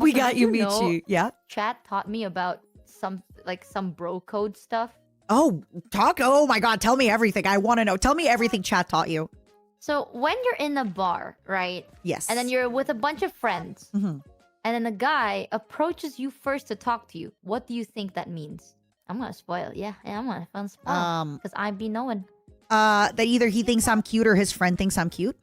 We got you, did you know Michi. Yeah. Chat taught me about some bro code stuff. Oh, talk. Oh my God. Tell me everything. I want to know. Tell me everything chat taught you. So when you're in a bar, right? Yes. And then you're with a bunch of friends, and then a guy approaches you first to talk to you. What do you think that means? I'm gonna spoil. Yeah, I'm gonna spoil. Because I be knowing. That either he thinks I'm cute or his friend thinks I'm cute.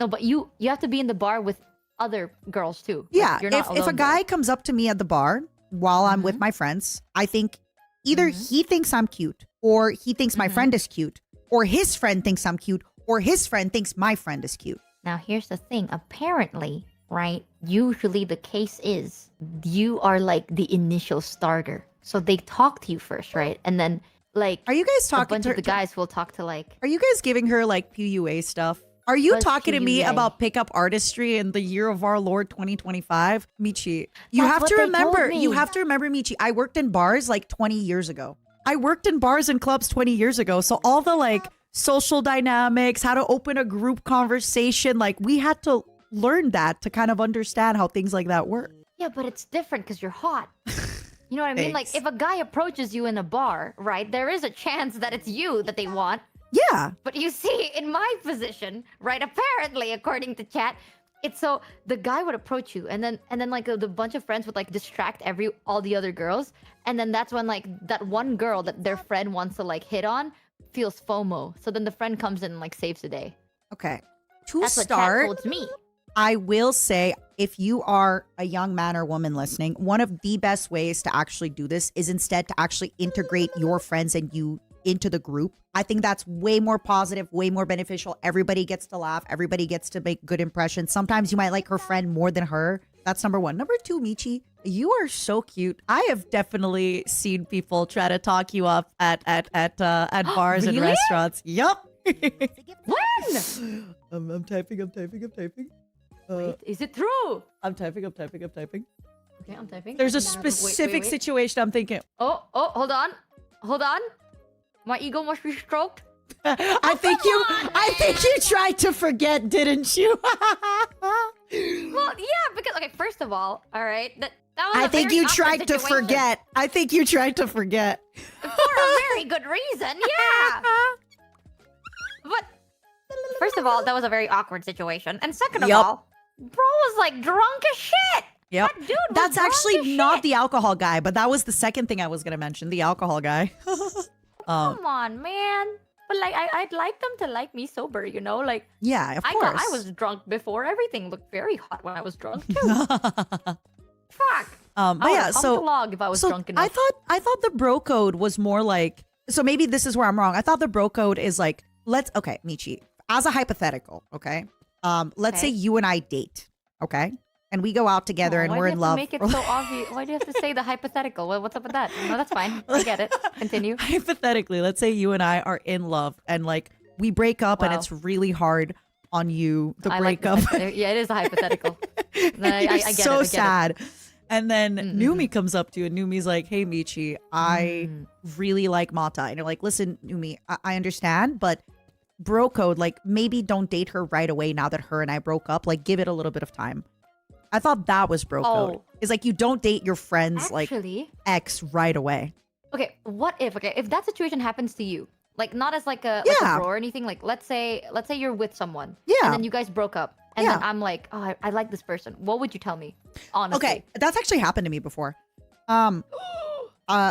No, but you have to be in the bar with other girls too. Yeah. Like, you're not If a alone guy there. comes up to me at the bar while I'm with my friends, I think either he thinks I'm cute or he thinks my friend is cute or his friend thinks I'm cute or his friend thinks my friend is cute. Now here's the thing. Apparently, right? Usually the case is you are like the initial starter. So they talk to you first, right? And then like Are you guys a talking bunch to of the guys will talk to like Are you guys giving her like PUA stuff? Are you What's talking to me PUA? about pickup artistry in the year of our Lord 2025? Michi, you That's have what to they remember, told you me. have to remember, Michi, I worked in bars like 20 years ago. I worked in bars and clubs 20 years ago. So all the like social dynamics, how to open a group conversation, like we had to learn that to kind of understand how things like that work. yeah, but it's different because you're hot. You know what I mean? Like Thanks. if a guy approaches you in a bar, right? There is a chance that it's you that they want. Yeah. But you see, in my position, right? Apparently, according to chat, it's so the guy would approach you, and then like the bunch of friends would like distract all the other girls, and then that's when like that one girl that their friend wants to like hit on feels FOMO. So then the friend comes in and like saves the day. Okay. To That's what chat start, told me. I will say, if you are a young man or woman listening, one of the best ways to actually do this is instead to actually integrate your friends and you into the group. I think that's way more positive, way more beneficial. Everybody gets to laugh. Everybody gets to make good impressions. Sometimes you might like her friend more than her. That's number one. Number two, Michi, you are so cute. I have definitely seen people try to talk you up at bars and Really? restaurants. Yup. When? I'm typing. Wait, is it true? I'm typing. Okay, I'm typing. There's a Wait, specific wait. situation I'm thinking. Oh, hold on. My ego must be stroked. I think you tried to forget, didn't you? Well, yeah, because okay, first of all right, that was. I a think very you awkward tried to situation. forget. I think you tried to forget. For a very good reason, yeah. But first of all, that was a very awkward situation, and second of Yup. all, bro was like drunk as shit. Yep. That dude was That's drunk actually as not shit. the alcohol guy, but that was the second thing I was going to mention, the alcohol guy. Come on, man. But like, I'd like them to like me sober, you know? Like, Yeah, of I course. was drunk before. Everything looked very hot when I was drunk too. Fuck. But I yeah, would've so pumped a log if I was so drunk enough. I thought the bro code was more like, so maybe this is where I'm wrong. I thought the bro code is like, okay, Michi, as a hypothetical, okay? Let's say Okay. you and I date, okay? And we go out together and Why we're do in you have love. to make it so obvious? Why do you have to say the hypothetical? What's up with that? No, that's fine. I get it. Continue. Hypothetically, let's say you and I are in love and like we break up and Wow. it's really hard on you, the I like breakup. this. Yeah, it is a hypothetical. And I you're get so it. I get it. sad. And then Numi comes up to you and Numi's like, hey, Michi, I really like Mata. And you're like, listen, Numi, I understand, but bro code, like maybe don't date her right away now that her and I broke up. Like give it a little bit of time. I thought that was bro code. Oh. It's like you don't date your friends like Actually, ex right away. okay, if that situation happens to you, like not as like a Yeah. bro or anything, like let's say you're with someone. Yeah. And then you guys broke up. And then Yeah. I'm like, oh, I like this person. What would you tell me? Honestly. Okay, that's actually happened to me before.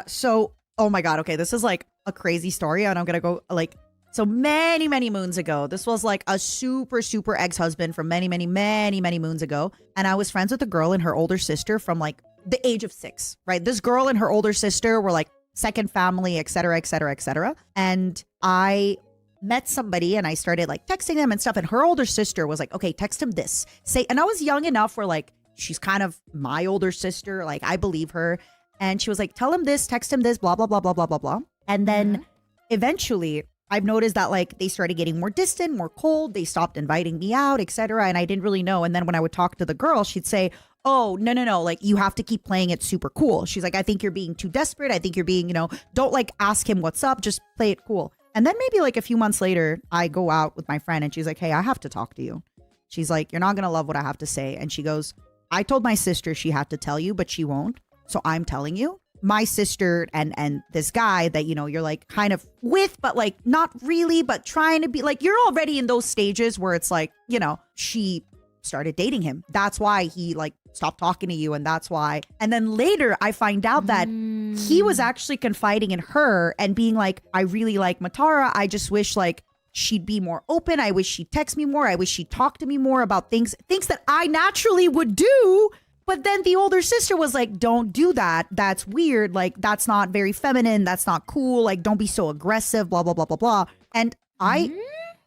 So, oh my God, okay, this is like a crazy story, and I'm gonna go like, so many, many moons ago, this was like a super, super ex-husband from many, many, many, many moons ago, and I was friends with a girl and her older sister from like the age of 6, right? This girl and her older sister were like second family, et cetera, et cetera, et cetera. And I met somebody and I started like texting them and stuff. And her older sister was like, okay, text him this. And I was young enough where like, she's kind of my older sister. Like I believe her. And she was like, tell him this, text him this, blah, blah, blah, blah, blah, blah, blah. And then eventually I've noticed that like they started getting more distant, more cold. They stopped inviting me out, et cetera. And I didn't really know. And then when I would talk to the girl, she'd say, oh, no. Like you have to keep playing it super cool. She's like, I think you're being too desperate. I think you're being, don't like ask him what's up. Just play it cool. And then maybe like a few months later, I go out with my friend and she's like, hey, I have to talk to you. She's like, you're not going to love what I have to say. And she goes, I told my sister she had to tell you, but she won't. So I'm telling you. My sister and this guy that, you know, you're like kind of with, but like not really, but trying to be like, you're already in those stages where it's like, you know, she started dating him. That's why he like stopped talking to you. And that's why. And then later I find out that he was actually confiding in her and being like, I really like Matara. I just wish like she'd be more open. I wish she'd text me more. I wish she'd talk to me more about things that I naturally would do. But then the older sister was like, don't do that. That's weird. Like, that's not very feminine. That's not cool. Like, don't be so aggressive, blah, blah, blah, blah, blah. And I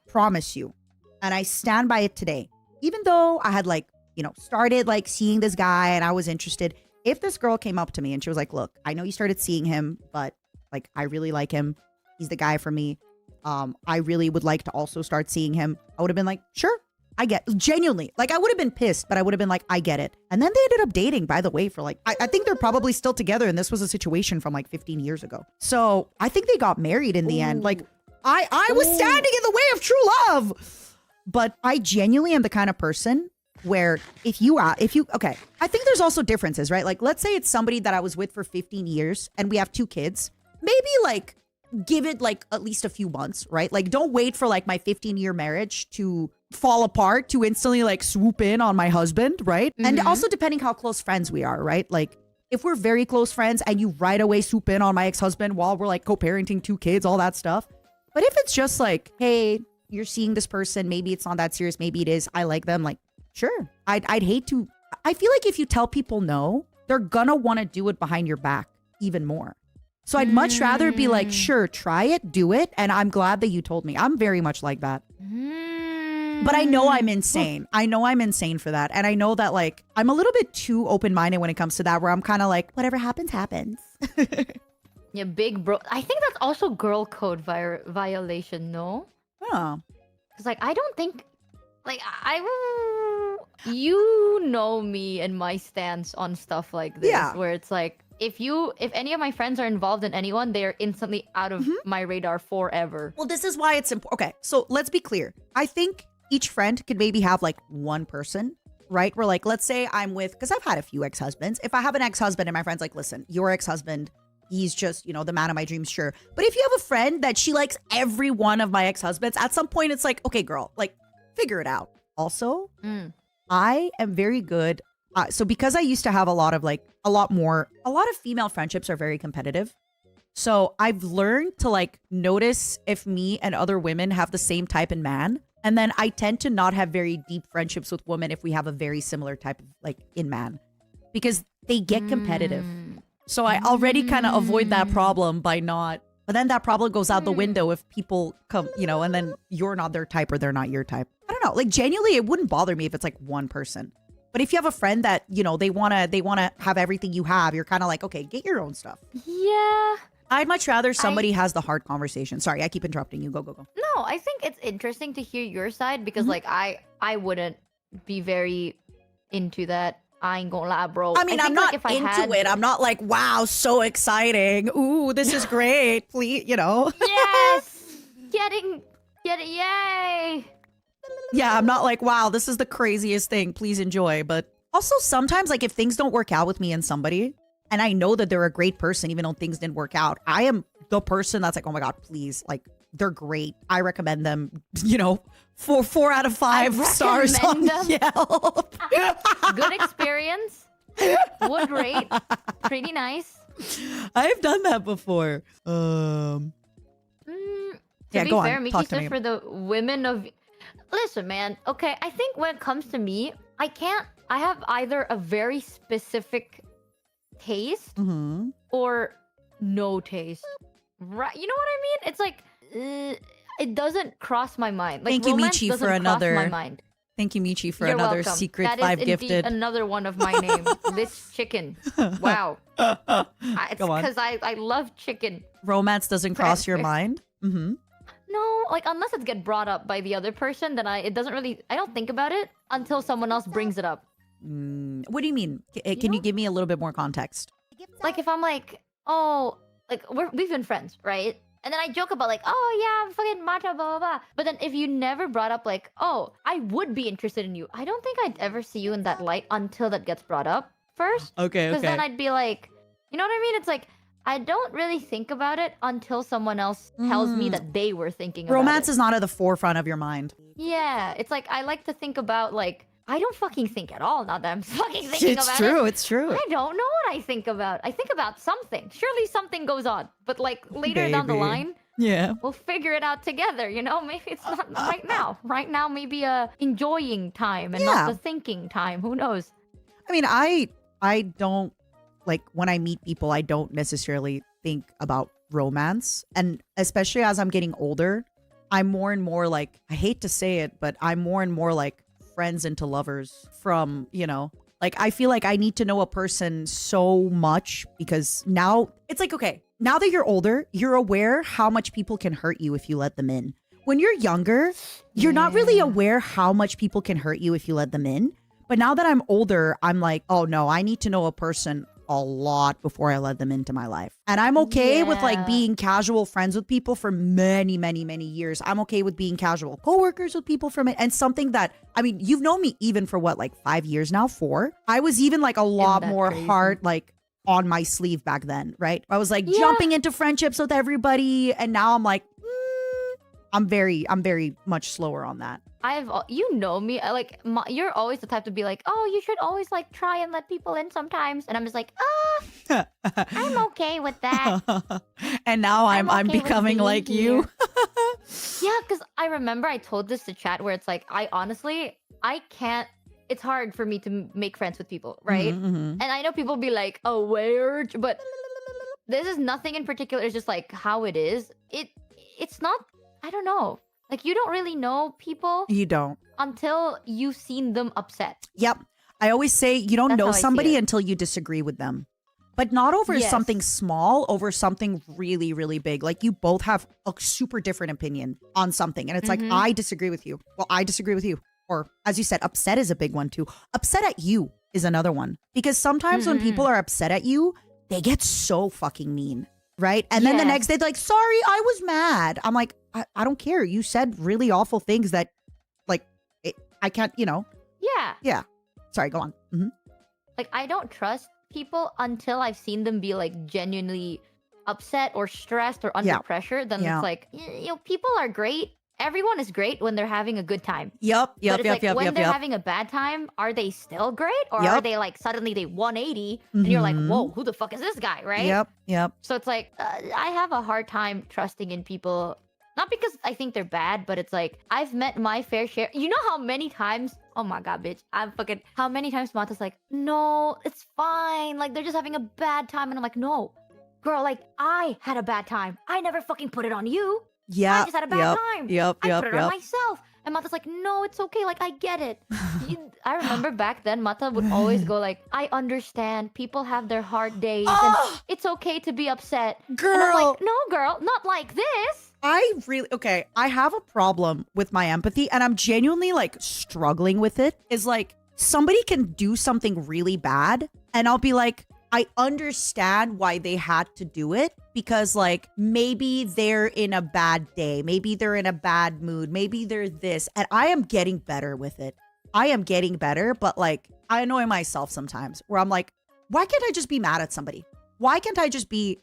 promise you, and I stand by it today, even though I had like, you know, started like seeing this guy and I was interested, if this girl came up to me and she was like, look, I know you started seeing him, but like, I really like him. He's the guy for me. I really would like to also start seeing him. I would have been like, sure. I get genuinely like I would have been pissed, but I would have been like, I get it. And then they ended up dating, by the way, for like, I think they're probably still together. And this was a situation from like 15 years ago. So I think they got married in the end. Like I was standing in the way of true love. But I genuinely am the kind of person where if you, okay, I think there's also differences, right? Like, let's say it's somebody that I was with for 15 years and we have 2 kids, maybe like give it like at least a few months, right? Like don't wait for like my 15-year marriage to fall apart to instantly like swoop in on my husband, right? And also depending how close friends we are, right? Like if we're very close friends and you right away swoop in on my ex-husband while we're like co-parenting 2 kids, all that stuff. But if it's just like, hey, you're seeing this person, maybe it's not that serious, maybe it is, I like them, like, sure. I'd hate to, I feel like if you tell people no, they're gonna want to do it behind your back even more. So I'd much rather be like, sure, try it, do it. And I'm glad that you told me. I'm very much like that. But I know I'm insane. I know I'm insane for that. And I know that like, I'm a little bit too open-minded when it comes to that, where I'm kind of like, whatever happens, happens. Yeah, big bro. I think that's also girl code violation, no? Oh. Because like, I don't think, like, you know me and my stance on stuff like this, where it's like, if any of my friends are involved in anyone, they are instantly out of my radar forever. Well, this is why it's important. Okay, so let's be clear. I think each friend could maybe have like one person, right? Where like, let's say I'm with, because I've had a few ex-husbands. If I have an ex-husband and my friend's like, listen, your ex-husband, he's just, you know, the man of my dreams, sure. But if you have a friend that she likes every one of my ex-husbands, at some point it's like, okay, girl, like figure it out. Also, I am very good. So because I used to have a lot of female friendships are very competitive. So I've learned to like notice if me and other women have the same type in man. And then I tend to not have very deep friendships with women if we have a very similar type of like in man, because they get competitive. So I already kind of avoid that problem by not, but then that problem goes out the window if people come, you know, and then you're not their type or they're not your type. I don't know. Like genuinely, it wouldn't bother me if it's like one person. But if you have a friend that, you know, they want to have everything you have, you're kind of like, okay, get your own stuff. Yeah. I'd much rather somebody has the hard conversation. Sorry, I keep interrupting you. Go. No, I think it's interesting to hear your side because like I wouldn't be very into that. I ain't gonna lie, bro. I mean, I'm not into it. I'm not like, wow, so exciting. Ooh, this is great. Please, you know. Yes. Get it, yay. Yeah, I'm not like, wow, this is the craziest thing. Please enjoy. But also sometimes like if things don't work out with me and somebody, and I know that they're a great person, even though things didn't work out, I am the person that's like, oh my God, please. Like they're great. I recommend them, you know, 4 out of 5 stars on Yelp. Good experience. Would rate. Pretty nice. I've done that before. To be go fair, on. Michi said for the women of... Listen, man. Okay, I think when it comes to me, I have either a very specific taste or no taste. Right? You know what I mean? It's like it doesn't cross my mind. Like, thank you, Michi, for another. My mind. Thank you, Michi, for You're another welcome. secret that 5 is gifted. Another one of my name. This chicken. Wow. It's because I love chicken. Romance doesn't cross your mind. No, like unless it's get brought up by the other person, then I don't think about it until someone else brings it up. What do you mean? Can you give me a little bit more context? Like if I'm like, oh, like we've been friends, right? And then I joke about like, oh yeah, I'm fucking matcha, blah blah blah. But then if you never brought up like, oh, I would be interested in you, I don't think I'd ever see you in that light until that gets brought up first. Okay, Because then okay. I'd be like, you know what I mean? It's like I don't really think about it until someone else tells me that they were thinking about Romance it. is not at the forefront of your mind. Yeah, it's like I like to think about like I don't fucking think at all. Not that I'm fucking thinking It's about true. it. It's true. I don't know what I think about. I think about something. Surely something goes on, but like later down the Baby. line, Yeah. we'll figure it out together. You know, maybe it's not right now. Right now, maybe enjoying time and Yeah. not the thinking time. Who knows? I mean, I don't like when I meet people, I don't necessarily think about romance. And especially as I'm getting older, I'm more and more like, I hate to say it, but I'm more and more like friends into lovers from, you know, like I feel like I need to know a person so much because now it's like, okay, now that you're older, you're aware how much people can hurt you if you let them in. When you're younger, you're not really Yeah. aware how much people can hurt you if you let them in. But now that I'm older, I'm like, oh no, I need to know a person a lot before I let them into my life. And I'm okay with like Yeah. being casual friends with people for many, many, many years. I'm okay with being casual coworkers with people from it. And something that, I mean, you've known me even for what, like 5 years now, 4? I was even like a lot that more crazy? hard, like on my sleeve back then, right? I was like Yeah. jumping into friendships with everybody. And now I'm like, I'm very much slower on that. You know me, you're always the type to be like, oh, you should always like try and let people in sometimes, and I'm just like, I'm okay with that. And now I'm okay with becoming being like here. you. Yeah, because I remember I told this to chat where it's like, I can't. It's hard for me to make friends with people, right? Mhm. And I know people be like, oh, weird, but this is nothing in particular. It's just like how it is. It's not. I don't know. Like you don't really know people You don't. until you've seen them upset. Yep. I always say you don't That's know how I see somebody it. until you disagree with them. But not over Yes. something small, over something really, really big. Like you both have a super different opinion on something. And it's like, I disagree with you. Well, I disagree with you. Or as you said, upset is a big one too. Upset at you is another one. Because sometimes when people are upset at you, they get so fucking mean. Right? And then the Yeah. next day, they're like, sorry, I was mad. I'm like, I don't care. You said really awful things that like, I can't, you know. Yeah. Yeah. Sorry, go on. Mhm. Like I don't trust people until I've seen them be like genuinely upset or stressed or under Yeah. pressure. Then Yeah. it's like, people are great. Everyone is great when they're having a good time. Yep. But it's like when they're having a bad time, are they still great? Or are Yep. they like suddenly they 180 and you're like, Mhm. whoa, who the fuck is this guy? Right? Yep. So it's like, I have a hard time trusting in people. Not because I think they're bad, but it's like, I've met my fair share. You know how many times, oh my God, bitch, how many times Mata's like, no, it's fine. Like, they're just having a bad time. And I'm like, no, girl, like, I had a bad time. I never fucking put it on you. Yeah. I just had a bad time. Yep. I put it on myself. And Mata's like, no, it's okay. Like, I get it. I remember back then, Mata would always go like, I understand. People have their hard days. And it's okay to be upset. Girl. And I'm like, no, girl, not like this. I have a problem with my empathy and I'm genuinely like struggling with it. Is like somebody can do something really bad and I'll be like, I understand why they had to do it because like maybe they're in a bad day. Maybe they're in a bad mood. Maybe they're this. And I am getting better with it. I am getting better, but like I annoy myself sometimes where I'm like, why can't I just be mad at somebody? Why can't I just be,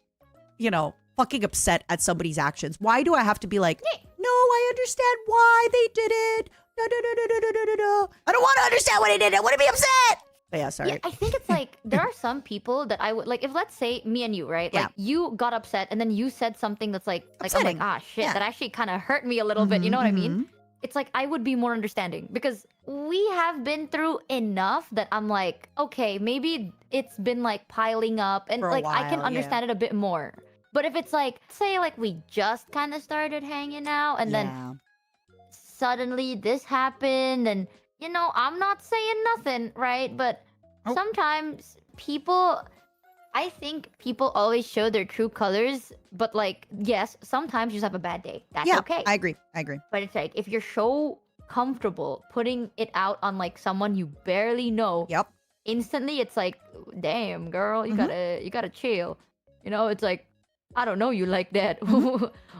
fucking upset at somebody's actions? Why do I have to be like, no, I understand why they did it. No. I don't want to understand why they did it. I want to be upset. But yeah, sorry. Yeah, I think it's like there are some people that I would like if let's say me and you, right? Yeah. Like you got upset and then you said something that's like I'm Upsetting. like, shit, Yeah. that actually kind of hurt me a little bit. You know what I mean? It's like I would be more understanding because we have been through enough that I'm like, okay, maybe it's been like piling up and For a like I can while, understand it a bit more. But if it's like, say like we just kind of started hanging out and then suddenly this happened and I'm not saying nothing, right? But sometimes I think people always show their true colors, but like, yes, sometimes you just have a bad day. That's okay. I agree. But it's like, if you're so comfortable putting it out on like someone you barely know, Yep. instantly it's like, damn, girl, you gotta chill. It's like, I don't know you like that.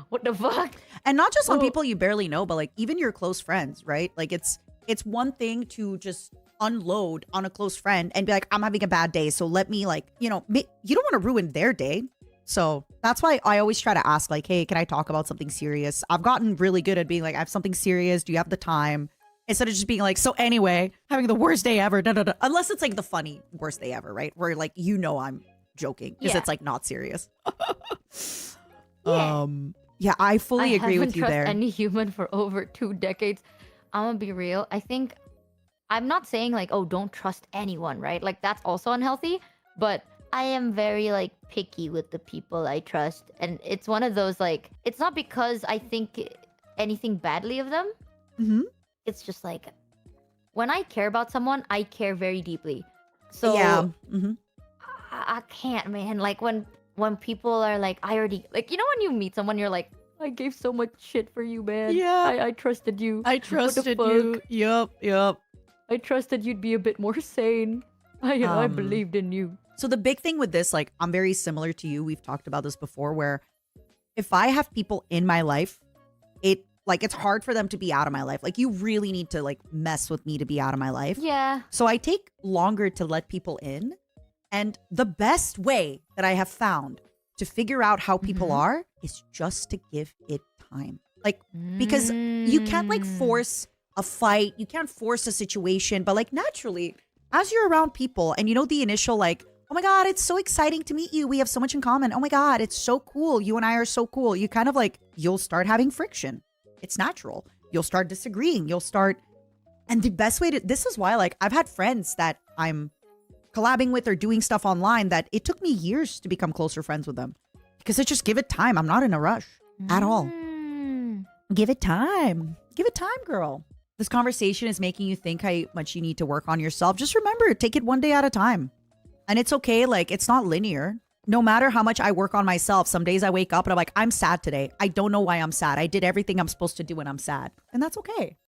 What the fuck? And not just on Oh. people you barely know, but like even your close friends, right? Like it's one thing to just unload on a close friend and be like, I'm having a bad day, so let me like, you don't want to ruin their day. So that's why I always try to ask like, hey, can I talk about something serious? I've gotten really good at being like, I have something serious. Do you have the time? Instead of just being like, so anyway, having the worst day ever. Da, da, da. Unless it's like the funny worst day ever, right? Where like, I'm joking because Yeah. it's like not serious. Yeah. Yeah, I fully agree with you I haven't there. trusted any human for over 2 decades. I'm gonna be real. I think I'm not saying like, oh, don't trust anyone, right? Like that's also unhealthy. But I am very like picky with the people I trust, and it's one of those like, it's not because I think anything badly of them. Mm-hmm. It's just like when I care about someone, I care very deeply. So Yeah. Mm-hmm. I can't, man. Like when people are like, I already like, you know, when you meet someone, you're like, I gave so much shit for you, man. Yeah. I trusted you. I What the trusted you. fuck? Yep. I trusted you'd be a bit more sane. I Um, believed in you. So the big thing with this, like, I'm very similar to you. We've talked about this before, where if I have people in my life, it's hard for them to be out of my life. Like, you really need to like mess with me to be out of my life. Yeah. So I take longer to let people in. And the best way that I have found to figure out how people Mhm. are is just to give it time. Like, because you can't like Mm. force a fight, you can't force a situation, but like naturally, as you're around people and the initial like, oh my God, it's so exciting to meet you. We have so much in common. Oh my God, it's so cool. You and I are so cool. You kind of like, you'll start having friction. It's natural. You'll start disagreeing. And the best way this is why like I've had friends that I'm collabing with or doing stuff online that it took me years to become closer friends with them because I just give it time. I'm not in a rush at all. Mm. Give it time. Give it time, girl. This conversation is making you think how much you need to work on yourself. Just remember, take it one day at a time. And it's okay. Like, it's not linear. No matter how much I work on myself, some days I wake up and I'm like, I'm sad today. I don't know why I'm sad. I did everything I'm supposed to do and I'm sad. And that's okay.